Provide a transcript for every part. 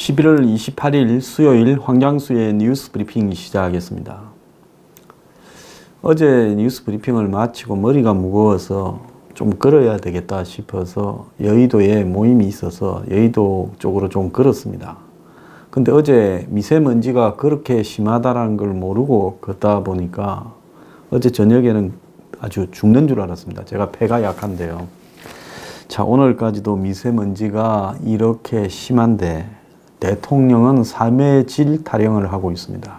11월 28일 수요일 황장수의 뉴스 브리핑 시작하겠습니다. 어제 뉴스 브리핑을 마치고 머리가 무거워서 좀 걸어야 되겠다 싶어서 여의도에 모임이 있어서 여의도 쪽으로 좀 걸었습니다. 근데 어제 미세먼지가 그렇게 심하다는 걸 모르고 걷다 보니까 어제 저녁에는 아주 죽는 줄 알았습니다. 제가 폐가 약한데요. 자, 오늘까지도 미세먼지가 이렇게 심한데 대통령은 삶의 질 타령을 하고 있습니다.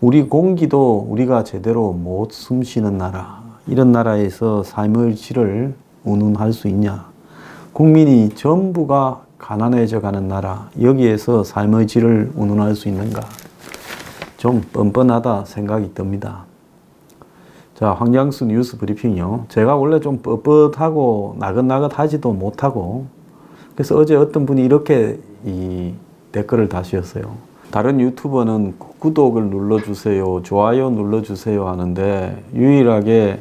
우리 공기도 우리가 제대로 못 숨쉬는 나라, 이런 나라에서 삶의 질을 운운할 수 있냐? 국민이 전부가 가난해져 가는 나라, 여기에서 삶의 질을 운운할 수 있는가? 좀 뻔뻔하다 생각이 듭니다. 자, 황장수 뉴스 브리핑이요. 제가 원래 좀 뻣뻣하고 나긋나긋하지도 못하고, 그래서 어제 어떤 분이 이렇게 댓글을 다시었어요. 다른 유튜버는 구독을 눌러주세요, 좋아요 눌러주세요 하는데 유일하게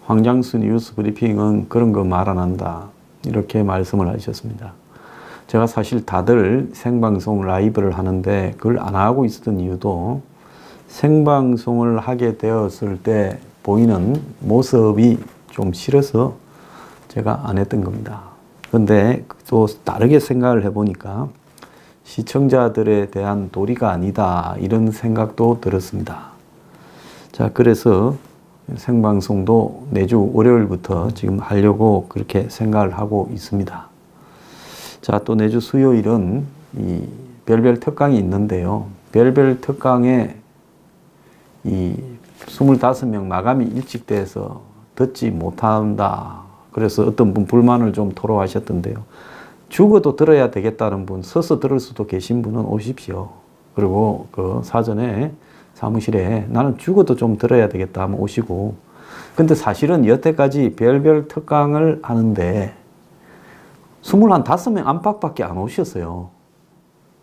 황장수 뉴스 브리핑은 그런 거 말 안 한다, 이렇게 말씀을 하셨습니다. 제가 사실 다들 생방송 라이브를 하는데 그걸 안 하고 있었던 이유도 생방송을 하게 되었을 때 보이는 모습이 좀 싫어서 제가 안 했던 겁니다. 근데 또 다르게 생각을 해보니까 시청자들에 대한 도리가 아니다, 이런 생각도 들었습니다. 자, 그래서 생방송도 매주 월요일부터 지금 하려고 그렇게 생각을 하고 있습니다. 자, 또 매주 수요일은 이 별별 특강이 있는데요. 별별 특강에 이 25명 마감이 일찍 돼서 듣지 못한다, 그래서 어떤 분 불만을 좀 토로하셨던데요. 죽어도 들어야 되겠다는 분, 서서 들을 수도 계신 분은 오십시오. 그리고 그 사전에 사무실에 나는 죽어도 좀 들어야 되겠다 하면 오시고. 근데 사실은 여태까지 별별 특강을 하는데 25명 안팎밖에 안 오셨어요.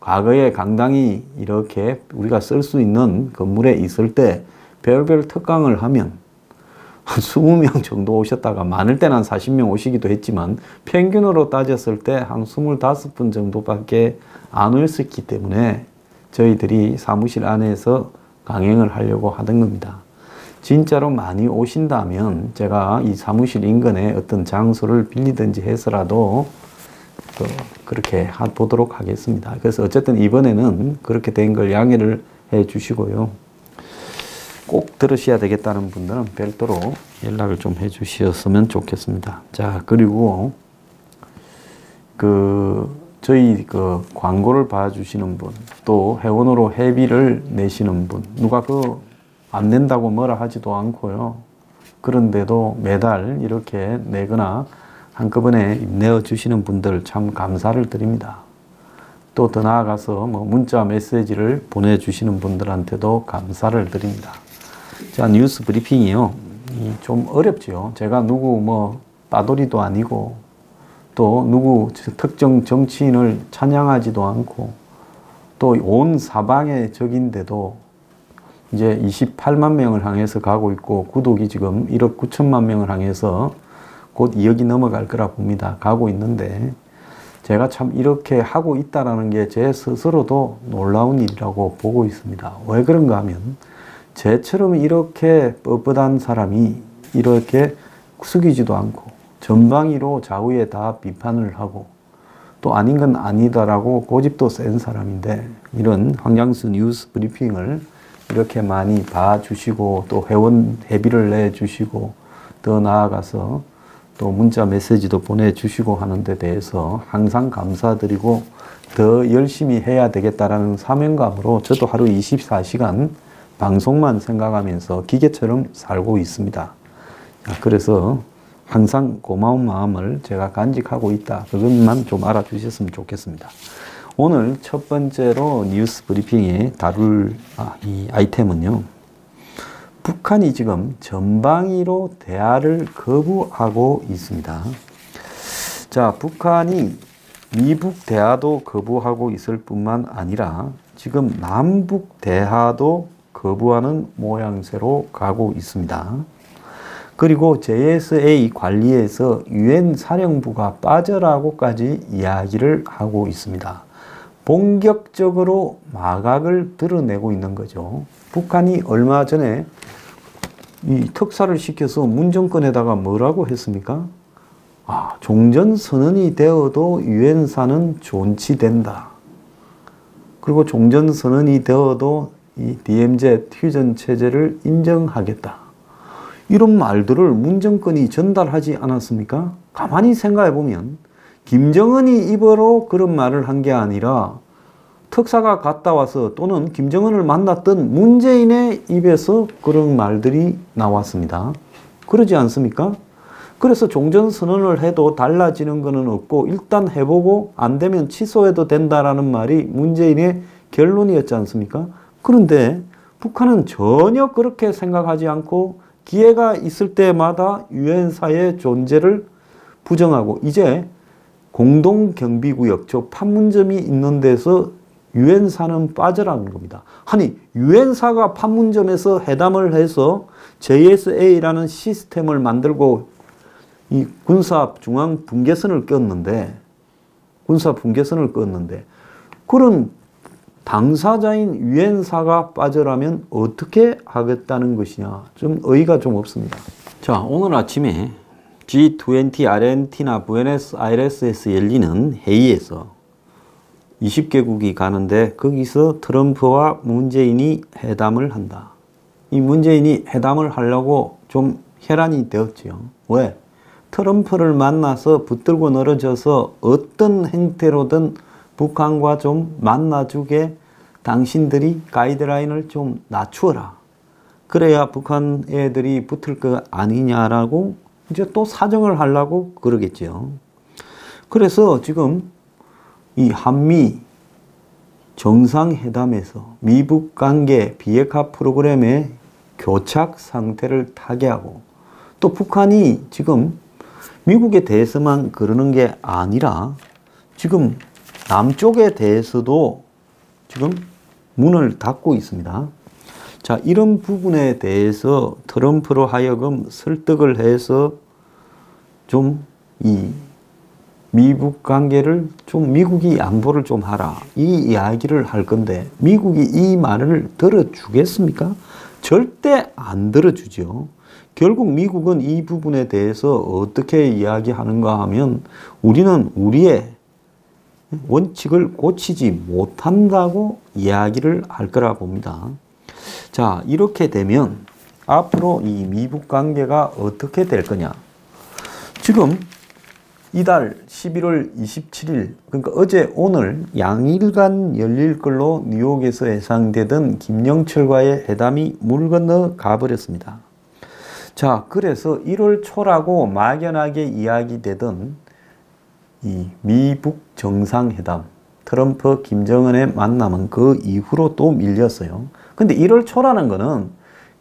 과거에 강당이 이렇게 우리가 쓸 수 있는 건물에 있을 때 별별 특강을 하면 한 20명 정도 오셨다가 많을 때는 한 40명 오시기도 했지만 평균으로 따졌을 때 한 25분 정도밖에 안 오셨기 때문에 저희들이 사무실 안에서 강행을 하려고 하던 겁니다. 진짜로 많이 오신다면 제가 이 사무실 인근에 어떤 장소를 빌리든지 해서라도 그렇게 보도록 하겠습니다. 그래서 어쨌든 이번에는 그렇게 된 걸 양해를 해 주시고요. 꼭 들으셔야 되겠다는 분들은 별도로 연락을 좀 해 주셨으면 좋겠습니다. 자, 그리고 저희 광고를 봐주시는 분, 또 회원으로 회비를 내시는 분, 누가 안 낸다고 뭐라 하지도 않고요. 그런데도 매달 이렇게 내거나 한꺼번에 내어주시는 분들 참 감사를 드립니다. 또 더 나아가서 문자 메시지를 보내주시는 분들한테도 감사를 드립니다. 자, 뉴스 브리핑이요. 좀 어렵죠. 제가 누구 빠돌이도 아니고 또 누구 특정 정치인을 찬양하지도 않고 또 온 사방의 적인데도 이제 28만 명을 향해서 가고 있고 구독이 지금 1억 9천만 명을 향해서 곧 2억이 넘어갈 거라 봅니다. 가고 있는데 제가 참 이렇게 하고 있다는 게 제 스스로도 놀라운 일이라고 보고 있습니다. 왜 그런가 하면 제처럼 이렇게 뻣뻣한 사람이 이렇게 숙이지도 않고 전방위로 좌우에 다 비판을 하고 또 아닌 건 아니다라고 고집도 센 사람인데 이런 황장수 뉴스 브리핑을 이렇게 많이 봐주시고 또 회원 회비를 내주시고 더 나아가서 또 문자 메시지도 보내주시고 하는 데 대해서 항상 감사드리고 더 열심히 해야 되겠다라는 사명감으로 저도 하루 24시간 방송만 생각하면서 기계처럼 살고 있습니다. 그래서 항상 고마운 마음을 제가 간직하고 있다, 그것만 좀 알아주셨으면 좋겠습니다. 오늘 첫 번째로 뉴스 브리핑에 다룰 이 아이템은요, 북한이 지금 전방위로 대화를 거부하고 있습니다. 자, 북한이 미북 대화도 거부하고 있을 뿐만 아니라 지금 남북 대화도 거부하는 모양새로 가고 있습니다. 그리고 JSA 관리에서 UN 사령부가 빠져라고까지 이야기를 하고 있습니다. 본격적으로 마각을 드러내고 있는 거죠. 북한이 얼마 전에 이 특사를 시켜서 문정권에다가 뭐라고 했습니까? 종전선언이 되어도 유엔사는 존치된다. 그리고 종전선언이 되어도 이 DMZ 휴전 체제를 인정하겠다. 이런 말들을 문정권이 전달하지 않았습니까? 가만히 생각해 보면 김정은이 입으로 그런 말을 한 게 아니라 특사가 갔다 와서 또는 김정은을 만났던 문재인의 입에서 그런 말들이 나왔습니다. 그러지 않습니까? 그래서 종전선언을 해도 달라지는 것은 없고 일단 해보고 안 되면 취소해도 된다라는 말이 문재인의 결론이었지 않습니까? 그런데 북한은 전혀 그렇게 생각하지 않고 기회가 있을 때마다 유엔사의 존재를 부정하고 이제 공동경비구역, 저 판문점이 있는 데서 유엔사는 빠져라는 겁니다. 아니 유엔사가 판문점에서 회담을 해서 JSA라는 시스템을 만들고 이 군사 중앙 분계선을 꼈는데 그런 당사자인 유엔사가 빠져라면 어떻게 하겠다는 것이냐, 좀 어이가 좀 없습니다. 자, 오늘 아침에 G20 아르헨티나 부에노스아이레스에서 열리는 회의에서 20개국이 가는데 거기서 트럼프와 문재인이 회담을 한다. 이 문재인이 회담을 하려고 좀 혈안이 되었지요. 왜? 트럼프를 만나서 붙들고 늘어져서 어떤 행태로든 북한과 좀 만나주게 당신들이 가이드라인을 좀 낮추어라. 그래야 북한 애들이 붙을 거 아니냐라고 이제 또 사정을 하려고 그러겠죠. 그래서 지금 이 한미 정상회담에서 미북 관계 비핵화 프로그램의 교착 상태를 타개하고 또 북한이 지금 미국에 대해서만 그러는 게 아니라 지금 남쪽에 대해서도 지금 문을 닫고 있습니다. 자, 이런 부분에 대해서 트럼프로 하여금 설득을 해서 좀 이 미북 관계를 좀 미국이 양보를 좀 하라, 이 이야기를 할 건데 미국이 이 말을 들어주겠습니까? 절대 안 들어주죠. 결국 미국은 이 부분에 대해서 어떻게 이야기하는가 하면 우리는 우리의 원칙을 고치지 못한다고 이야기를 할 거라 봅니다. 자, 이렇게 되면 앞으로 이 미북 관계가 어떻게 될 거냐. 지금 이달 11월 27일, 그러니까 어제 오늘 양일간 열릴 걸로 뉴욕에서 예상되던 김영철과의 회담이 물 건너 가버렸습니다. 자, 그래서 1월 초라고 막연하게 이야기되던 이 미북 정상회담, 트럼프 김정은의 만남은 그 이후로 또 밀렸어요. 근데 1월 초라는 거는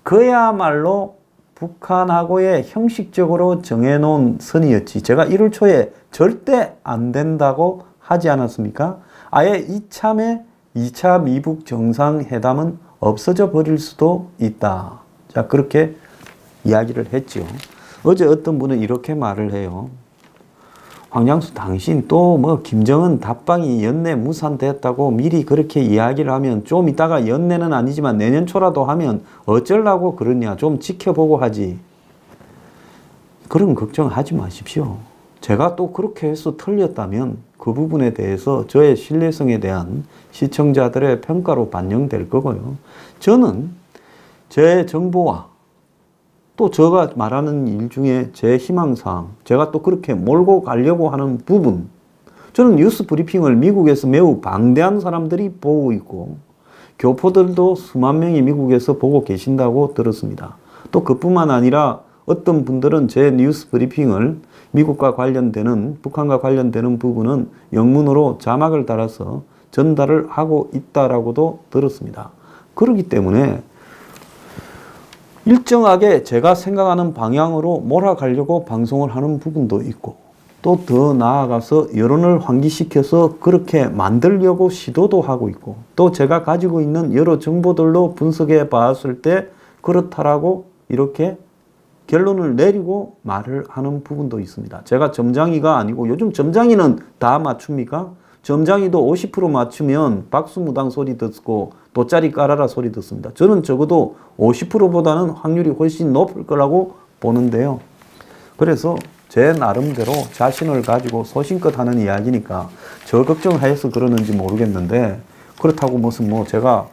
그야말로 북한하고의 형식적으로 정해놓은 선이었지, 제가 1월 초에 절대 안 된다고 하지 않았습니까? 아예 이참에 2차 미북 정상회담은 없어져 버릴 수도 있다. 자, 그렇게 이야기를 했죠. 어제 어떤 분은 이렇게 말을 해요. 황장수 당신 또 뭐 김정은 답방이 연내 무산됐다고 미리 그렇게 이야기를 하면 좀 이따가 연내는 아니지만 내년 초라도 하면 어쩌려고 그러냐, 좀 지켜보고 하지. 그런 걱정하지 마십시오. 제가 또 그렇게 해서 틀렸다면 그 부분에 대해서 저의 신뢰성에 대한 시청자들의 평가로 반영될 거고요. 저는 제 정보와 또 제가 말하는 일 중에 제 희망사항, 제가 또 그렇게 몰고 가려고 하는 부분, 저는 뉴스 브리핑을 미국에서 매우 방대한 사람들이 보고 있고 교포들도 수만 명이 미국에서 보고 계신다고 들었습니다. 또 그뿐만 아니라 어떤 분들은 제 뉴스 브리핑을 미국과 관련되는, 북한과 관련되는 부분은 영문으로 자막을 달아서 전달을 하고 있다라고도 들었습니다. 그렇기 때문에 일정하게 제가 생각하는 방향으로 몰아가려고 방송을 하는 부분도 있고 또 더 나아가서 여론을 환기시켜서 그렇게 만들려고 시도도 하고 있고 또 제가 가지고 있는 여러 정보들로 분석해 봤을 때 그렇다라고 이렇게 결론을 내리고 말을 하는 부분도 있습니다. 제가 점장이가 아니고, 요즘 점장이는 다 맞춥니까? 점장이도 50% 맞추면 박수무당 소리 듣고 돗자리 깔아라 소리 듣습니다. 저는 적어도 50%보다는 확률이 훨씬 높을 거라고 보는데요. 그래서 제 나름대로 자신을 가지고 소신껏 하는 이야기니까 저 걱정해서 그러는지 모르겠는데, 그렇다고 무슨 뭐 제가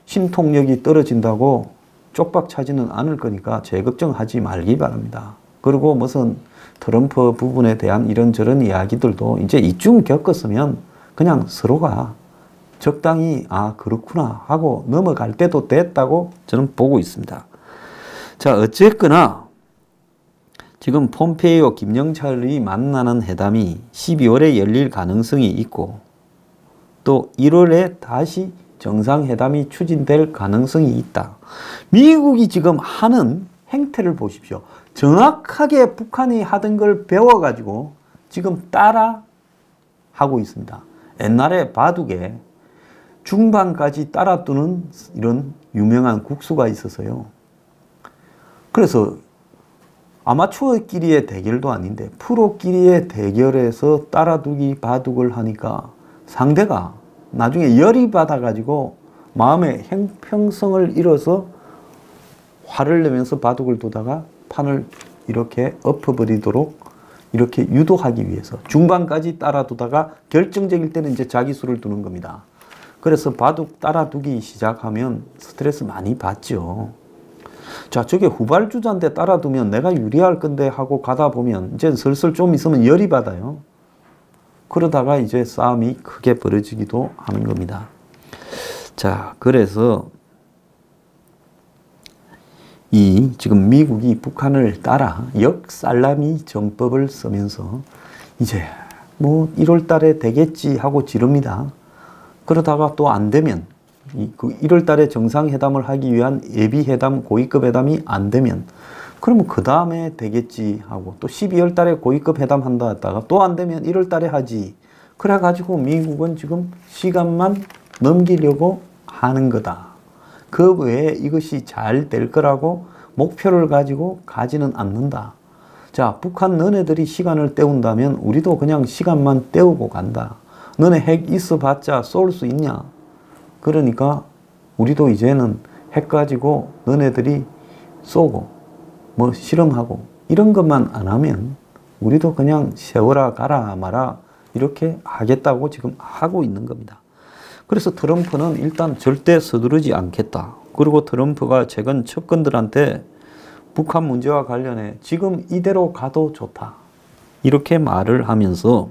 신통력이 떨어진다고 쪽박 차지는 않을 거니까 제 걱정하지 말기 바랍니다. 그리고 무슨 트럼프 부분에 대한 이런저런 이야기들도 이제 이쯤 겪었으면 그냥 서로가 적당히 아 그렇구나 하고 넘어갈 때도 됐다고 저는 보고 있습니다. 자, 어쨌거나 지금 폼페이오 김영철이 만나는 회담이 12월에 열릴 가능성이 있고 또 1월에 다시 정상회담이 추진될 가능성이 있다. 미국이 지금 하는 행태를 보십시오. 정확하게 북한이 하던 걸 배워가지고 지금 따라 하고 있습니다. 옛날에 바둑에 중반까지 따라두는 이런 유명한 국수가 있어서요. 그래서 아마추어끼리의 대결도 아닌데 프로끼리의 대결에서 따라두기 바둑을 하니까 상대가 나중에 열이 받아가지고 마음의 형평성을 잃어서 화를 내면서 바둑을 두다가 판을 이렇게 엎어버리도록 이렇게 유도하기 위해서 중반까지 따라두다가 결정적일 때는 이제 자기 수를 두는 겁니다. 그래서 바둑 따라두기 시작하면 스트레스 많이 받죠. 자, 저게 후발주자인데 따라두면 내가 유리할 건데 하고 가다 보면 이제 슬슬 좀 있으면 열이 받아요. 그러다가 이제 싸움이 크게 벌어지기도 하는 겁니다. 자, 그래서 이 지금 미국이 북한을 따라 역살라미 정법을 쓰면서 이제 뭐 1월 달에 되겠지 하고 지릅니다. 그러다가 또 안 되면 그 1월 달에 정상회담을 하기 위한 예비회담, 고위급 회담이 안 되면 그러면 그 다음에 되겠지 하고 또 12월 달에 고위급 회담 한다 했다가 또 안 되면 1월 달에 하지. 그래 가지고 미국은 지금 시간만 넘기려고 하는 거다. 그 외에 이것이 잘 될 거라고 목표를 가지고 가지는 않는다. 자, 북한 너네들이 시간을 때운다면 우리도 그냥 시간만 때우고 간다. 너네 핵 있어봤자 쏠 수 있냐? 그러니까 우리도 이제는 핵 가지고 너네들이 쏘고 뭐 실험하고 이런 것만 안 하면 우리도 그냥 세워라 가라 마라 이렇게 하겠다고 지금 하고 있는 겁니다. 그래서 트럼프는 일단 절대 서두르지 않겠다. 그리고 트럼프가 최근 측근들한테 북한 문제와 관련해 지금 이대로 가도 좋다. 이렇게 말을 하면서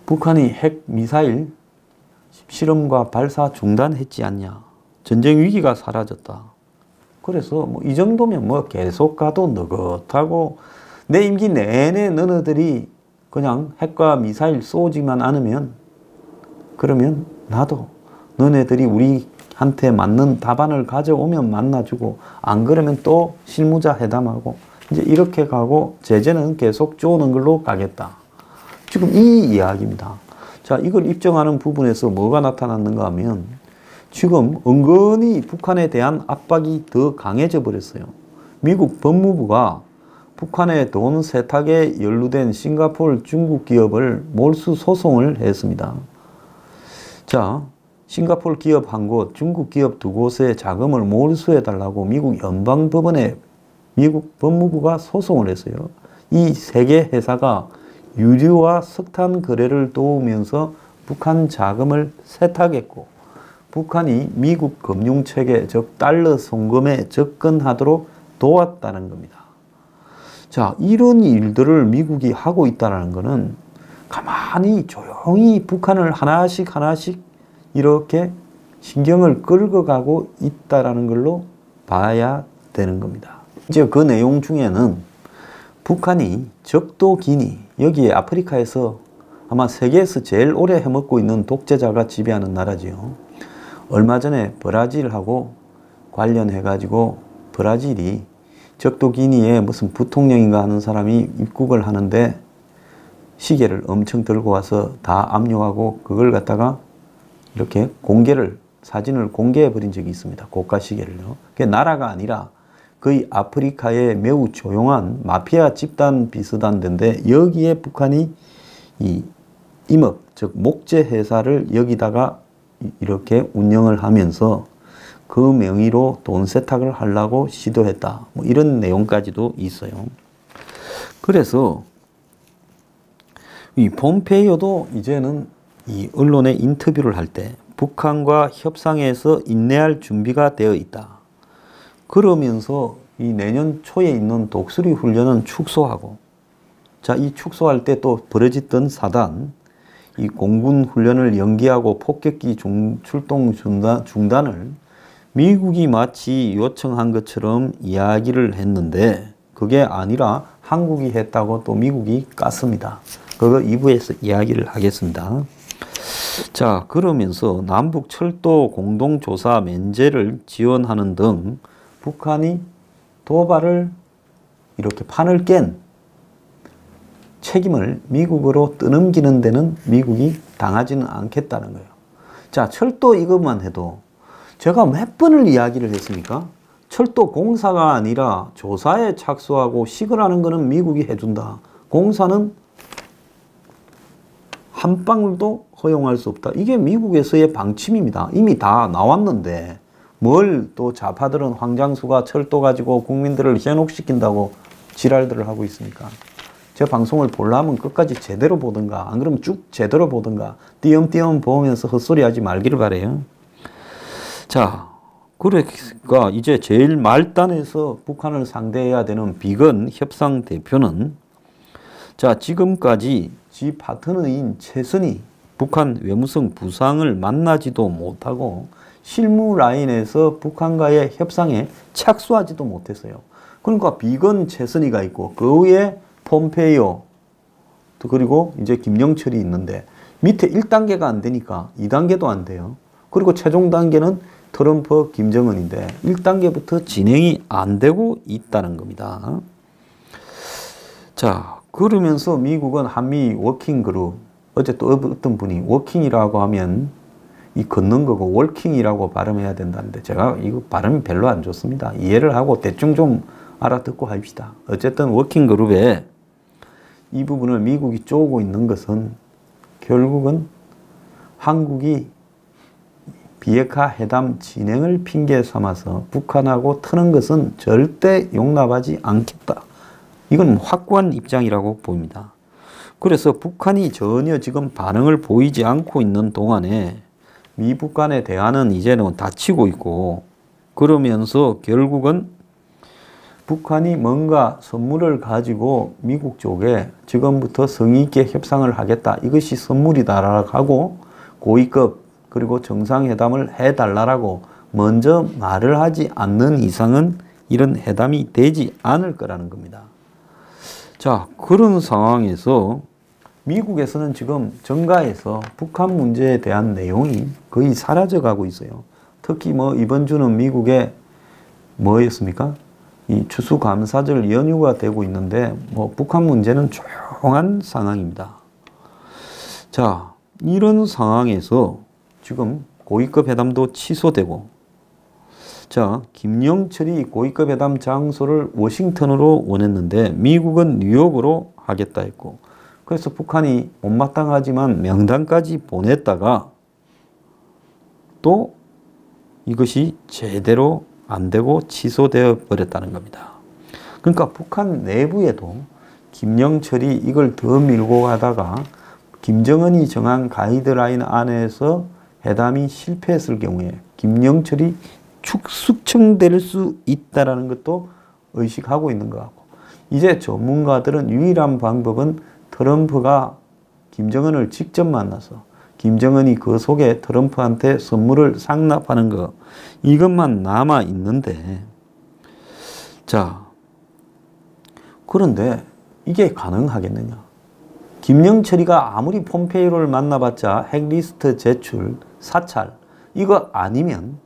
북한이 핵 미사일 실험과 발사 중단했지 않냐. 전쟁 위기가 사라졌다. 그래서 뭐 이 정도면 뭐 계속 가도 느긋하고 내 임기 내내 너네들이 그냥 핵과 미사일 쏘지만 않으면 그러면 나도 너네들이 우리한테 맞는 답안을 가져오면 만나주고 안 그러면 또 실무자 회담하고 이제 이렇게 가고 제재는 계속 쪼는 걸로 가겠다. 지금 이 이야기입니다. 자, 이걸 입증하는 부분에서 뭐가 나타났는가 하면 지금 은근히 북한에 대한 압박이 더 강해져 버렸어요. 미국 법무부가 북한의 돈 세탁에 연루된 싱가포르 중국 기업을 몰수 소송을 했습니다. 자, 싱가포르 기업 한 곳, 중국 기업 두 곳의 자금을 몰수해달라고 미국 연방법원에 미국 법무부가 소송을 했어요. 이 세 개 회사가 유류와 석탄 거래를 도우면서 북한 자금을 세탁했고 북한이 미국 금융체계, 즉 달러 송금에 접근하도록 도왔다는 겁니다. 자, 이런 일들을 미국이 하고 있다는 것은 가만히 조용히 북한을 하나씩 하나씩 이렇게 신경을 끌고 가고 있다는 걸로 봐야 되는 겁니다. 이제 그 내용 중에는 북한이 적도 기니, 여기에 아프리카에서 아마 세계에서 제일 오래 해먹고 있는 독재자가 지배하는 나라지요. 얼마 전에 브라질하고 관련해가지고 브라질이 적도 기니에 무슨 부통령인가 하는 사람이 입국을 하는데 시계를 엄청 들고 와서 다 압류하고 그걸 갖다가 이렇게 사진을 공개해 버린 적이 있습니다. 고가 시계를요. 그게 나라가 아니라 거의 아프리카의 매우 조용한 마피아 집단 비슷한 데인데 여기에 북한이 이 임업, 즉 목재 회사를 여기다가 이렇게 운영을 하면서 그 명의로 돈 세탁을 하려고 시도했다. 뭐 이런 내용까지도 있어요. 그래서 이 폼페이오도 이제는 이 언론에 인터뷰를 할 때 북한과 협상에서 인내할 준비가 되어 있다. 그러면서 이 내년 초에 있는 독수리 훈련은 축소하고, 자, 이 축소할 때 또 벌어졌던 사단, 이 공군 훈련을 연기하고 폭격기 출동 중단을 미국이 마치 요청한 것처럼 이야기를 했는데 그게 아니라 한국이 했다고 또 미국이 깠습니다. 그거 2부에서 이야기를 하겠습니다. 자, 그러면서 남북 철도 공동조사 면제를 지원하는 등 북한이 도발을 이렇게 판을 깬 책임을 미국으로 떠넘기는 데는 미국이 당하지는 않겠다는 거예요. 자, 철도 이것만 해도 제가 몇 번을 이야기를 했습니까? 철도 공사가 아니라 조사에 착수하고 시근하는 거는 미국이 해준다. 공사는 한 방울도 허용할 수 없다. 이게 미국에서의 방침입니다. 이미 다 나왔는데 뭘 또 좌파들은 황장수가 철도 가지고 국민들을 현혹시킨다고 지랄들을 하고 있습니까? 제 방송을 보려면 끝까지 제대로 보든가, 안 그러면 쭉 제대로 보든가, 띄엄띄엄 보면서 헛소리 하지 말기를 바래요. 자, 그러니까 이제 제일 말단에서 북한을 상대해야 되는 비건 협상 대표는, 자, 지금까지 지 파트너인 최선희 북한 외무성 부상을 만나지도 못하고 실무 라인에서 북한과의 협상에 착수하지도 못했어요. 그러니까 비건 최선희가 있고 그 위에 폼페이오, 그리고 이제 김영철이 있는데 밑에 1단계가 안 되니까 2단계도 안 돼요. 그리고 최종 단계는 트럼프, 김정은인데 1단계부터 진행이 안 되고 있다는 겁니다. 자, 그러면서 미국은 한미 워킹그룹, 어제 또 어떤 분이 워킹이라고 하면 이 걷는 거고 월킹이라고 발음해야 된다는데 제가 이거 발음이 별로 안 좋습니다. 이해를 하고 대충 좀 알아듣고 합시다. 어쨌든 워킹그룹에 이 부분을 미국이 쪼고 있는 것은 결국은 한국이 비핵화 회담 진행을 핑계 삼아서 북한하고 트는 것은 절대 용납하지 않겠다. 이건 확고한 입장이라고 보입니다. 그래서 북한이 전혀 지금 반응을 보이지 않고 있는 동안에 미북 간의 대화는 이제는 닫히고 있고, 그러면서 결국은 북한이 뭔가 선물을 가지고 미국 쪽에 지금부터 성의 있게 협상을 하겠다. 이것이 선물이다라고 하고 고위급 그리고 정상회담을 해달라고 먼저 말을 하지 않는 이상은 이런 회담이 되지 않을 거라는 겁니다. 자, 그런 상황에서 미국에서는 지금 정가에서 북한 문제에 대한 내용이 거의 사라져가고 있어요. 특히 뭐 이번 주는 미국에 뭐였습니까? 이 추수감사절 연휴가 되고 있는데 뭐 북한 문제는 조용한 상황입니다. 자, 이런 상황에서 지금 고위급 회담도 취소되고, 자, 김영철이 고위급 회담 장소를 워싱턴으로 원했는데 미국은 뉴욕으로 하겠다 했고, 그래서 북한이 못마땅하지만 명단까지 보냈다가 또 이것이 제대로 안 되고 취소되어 버렸다는 겁니다. 그러니까 북한 내부에도 김영철이 이걸 더 밀고 가다가 김정은이 정한 가이드라인 안에서 회담이 실패했을 경우에 김영철이 숙청될 수 있다는 것도 의식하고 있는 것 같고, 이제 전문가들은 유일한 방법은 트럼프가 김정은을 직접 만나서 김정은이 그 속에 트럼프한테 선물을 상납하는 것, 이것만 남아 있는데, 자, 그런데 이게 가능하겠느냐? 김영철이가 아무리 폼페이오를 만나봤자 핵리스트 제출, 사찰, 이거 아니면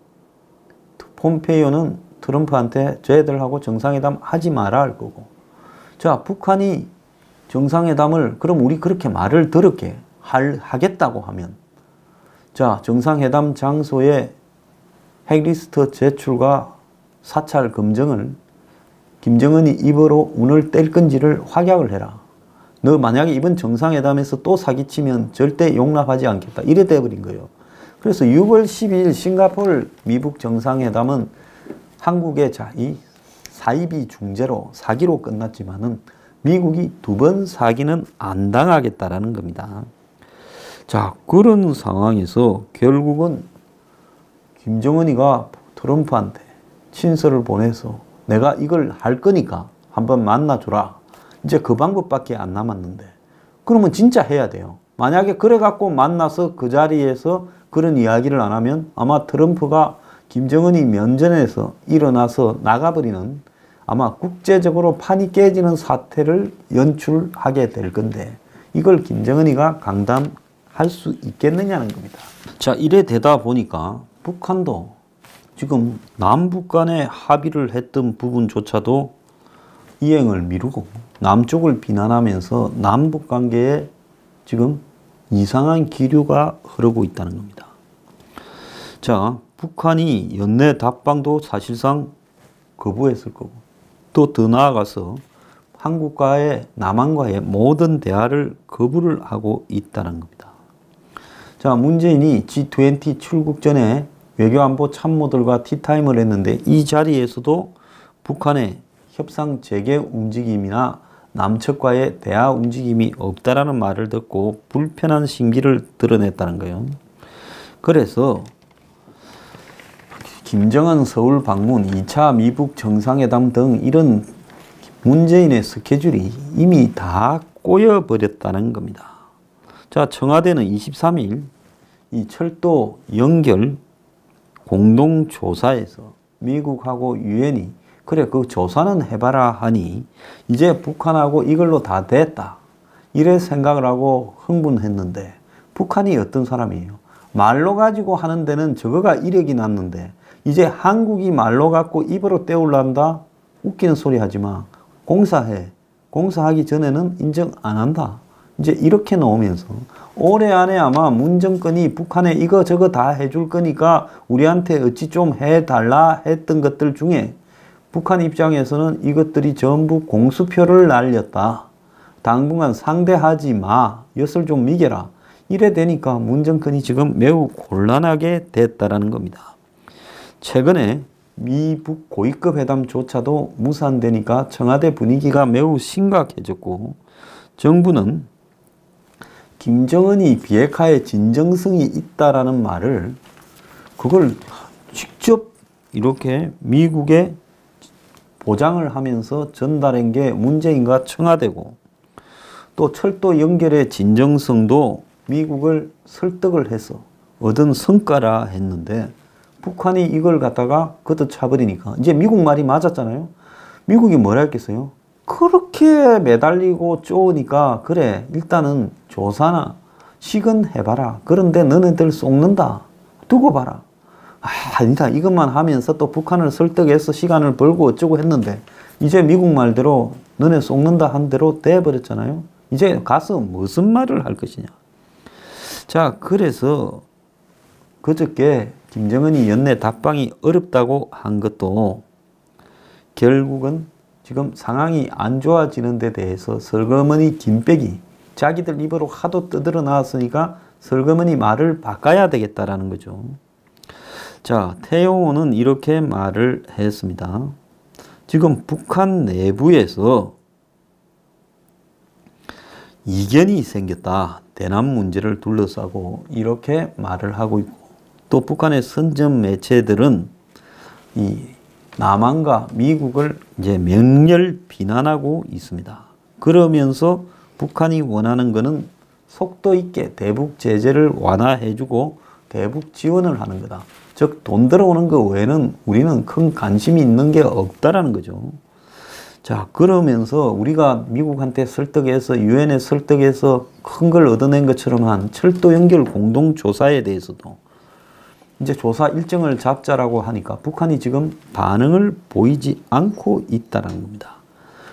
폼페이오는 트럼프한테 쟤들하고 정상회담 하지 마라 할 거고, 자, 북한이 정상회담을 그럼 우리 그렇게 말을 들었게 하겠다고 하면, 자, 정상회담 장소에 핵리스트 제출과 사찰 검증을 김정은이 입으로 운을 뗄 건지를 확약을 해라. 너 만약에 이번 정상회담에서 또 사기치면 절대 용납하지 않겠다. 이래 돼버린 거예요. 그래서 6월 12일 싱가포르 미북 정상회담은 한국의 이 사이비 중재로 사기로 끝났지만은 미국이 두 번 사기는 안 당하겠다라는 겁니다. 자, 그런 상황에서 결국은 김정은이가 트럼프한테 친서를 보내서 내가 이걸 할 거니까 한번 만나줘라. 이제 그 방법밖에 안 남았는데 그러면 진짜 해야 돼요. 만약에 그래갖고 만나서 그 자리에서 그런 이야기를 안 하면 아마 트럼프가 김정은이 면전에서 일어나서 나가버리는 아마 국제적으로 판이 깨지는 사태를 연출하게 될 건데 이걸 김정은이가 감당할 수 있겠느냐는 겁니다. 자, 이래 되다 보니까 북한도 지금 남북 간에 합의를 했던 부분조차도 이행을 미루고 남쪽을 비난하면서 남북 관계에 지금 이상한 기류가 흐르고 있다는 겁니다. 자, 북한이 연내 답방도 사실상 거부했을 거고 또 더 나아가서 한국과의 남한과의 모든 대화를 거부를 하고 있다는 겁니다. 자, 문재인이 G20 출국 전에 외교안보 참모들과 티타임을 했는데 이 자리에서도 북한의 협상 재개 움직임이나 남측과의 대화 움직임이 없다라는 말을 듣고 불편한 심기를 드러냈다는 거예요. 그래서 김정은 서울 방문, 2차 미북 정상회담 등 이런 문재인의 스케줄이 이미 다 꼬여버렸다는 겁니다. 자, 청와대는 23일 이 철도 연결 공동조사에서 미국하고 유엔이 그래 그 조사는 해봐라 하니 이제 북한하고 이걸로 다 됐다. 이래 생각을 하고 흥분했는데 북한이 어떤 사람이에요? 말로 가지고 하는 데는 저거가 이력이 났는데 이제 한국이 말로 갖고 입으로 때우려한다? 웃기는 소리 하지 마. 공사해. 공사하기 전에는 인정 안 한다. 이제 이렇게 나오면서 올해 안에 아마 문 정권이 북한에 이거 저거 다 해줄 거니까 우리한테 어찌 좀 해달라 했던 것들 중에 북한 입장에서는 이것들이 전부 공수표를 날렸다. 당분간 상대하지 마. 엿을 좀 미겨라. 이래 되니까 문 정권이 지금 매우 곤란하게 됐다라는 겁니다. 최근에 미북 고위급 회담조차도 무산되니까 청와대 분위기가 매우 심각해졌고 정부는 김정은이 비핵화에 진정성이 있다라는 말을 그걸 직접 이렇게 미국에 보장을 하면서 전달한 게 문재인과 청와대고 또 철도 연결의 진정성도 미국을 설득을 해서 얻은 성과라 했는데 북한이 이걸 갖다가 걷어차버리니까 이제 미국 말이 맞았잖아요. 미국이 뭐라 했겠어요? 그렇게 매달리고 쪼으니까 그래 일단은 조사나 시근해봐라. 그런데 너네들 속는다. 두고 봐라. 아니다. 이것만 하면서 또 북한을 설득해서 시간을 벌고 어쩌고 했는데 이제 미국 말대로 너네 속는다 한 대로 돼버렸잖아요. 이제 가서 무슨 말을 할 것이냐. 자, 그래서 그저께 김정은이 연내 답방이 어렵다고 한 것도 결국은 지금 상황이 안 좋아지는 데 대해서 설거머니 김빼기 자기들 입으로 하도 떠들어 나왔으니까 설거머니 말을 바꿔야 되겠다라는 거죠. 자, 태용호는 이렇게 말을 했습니다. 지금 북한 내부에서 이견이 생겼다. 대남 문제를 둘러싸고 이렇게 말을 하고 있고 또 북한의 선전 매체들은 이 남한과 미국을 이제 맹렬 비난하고 있습니다. 그러면서 북한이 원하는 것은 속도 있게 대북 제재를 완화해주고 대북 지원을 하는 거다. 즉 돈 들어오는 거 외에는 우리는 큰 관심이 있는 게 없다라는 거죠. 자, 그러면서 우리가 미국한테 설득해서 유엔에 설득해서 큰 걸 얻어낸 것처럼 한 철도 연결 공동조사에 대해서도 이제 조사 일정을 잡자라고 하니까 북한이 지금 반응을 보이지 않고 있다는 겁니다.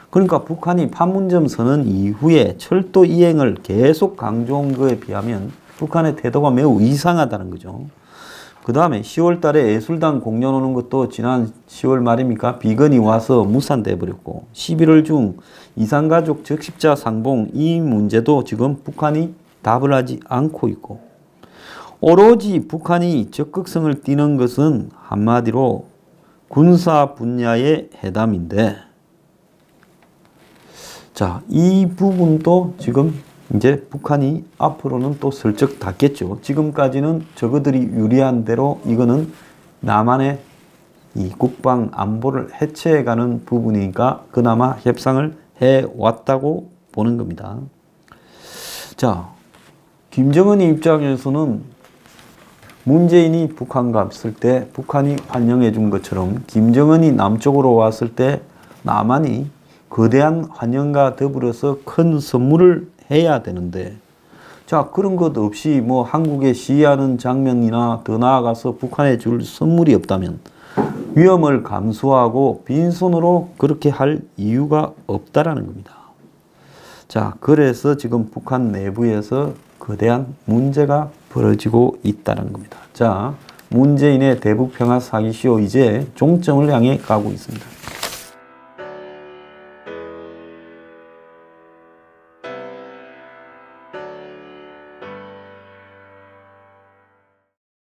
그러니까 북한이 판문점 선언 이후에 철도 이행을 계속 강조한 것에 비하면 북한의 태도가 매우 이상하다는 거죠. 그 다음에 10월 달에 예술단 공연 오는 것도 지난 10월 말입니까? 비건이 와서 무산돼 버렸고 11월 중 이산가족 적십자 상봉 이 문제도 지금 북한이 답을 하지 않고 있고 오로지 북한이 적극성을 띠는 것은 한마디로 군사 분야의 회담인데 자, 이 부분도 지금 이제 북한이 앞으로는 또 슬쩍 닫겠죠. 지금까지는 저그들이 유리한 대로 이거는 남한의 이 국방 안보를 해체해가는 부분이니까 그나마 협상을 해왔다고 보는 겁니다. 자, 김정은의 입장에서는 문재인이 북한 갔을 때 북한이 환영해 준 것처럼 김정은이 남쪽으로 왔을 때 남한이 거대한 환영과 더불어서 큰 선물을 해야 되는데 자 그런 것 없이 뭐 한국에 시위하는 장면이나 더 나아가서 북한에 줄 선물이 없다면 위험을 감수하고 빈손으로 그렇게 할 이유가 없다라는 겁니다. 자 그래서 지금 북한 내부에서 거대한 문제가 벌어지고 있다는 겁니다. 자 문재인의 대북평화 사기쇼 이제 종점을 향해 가고 있습니다.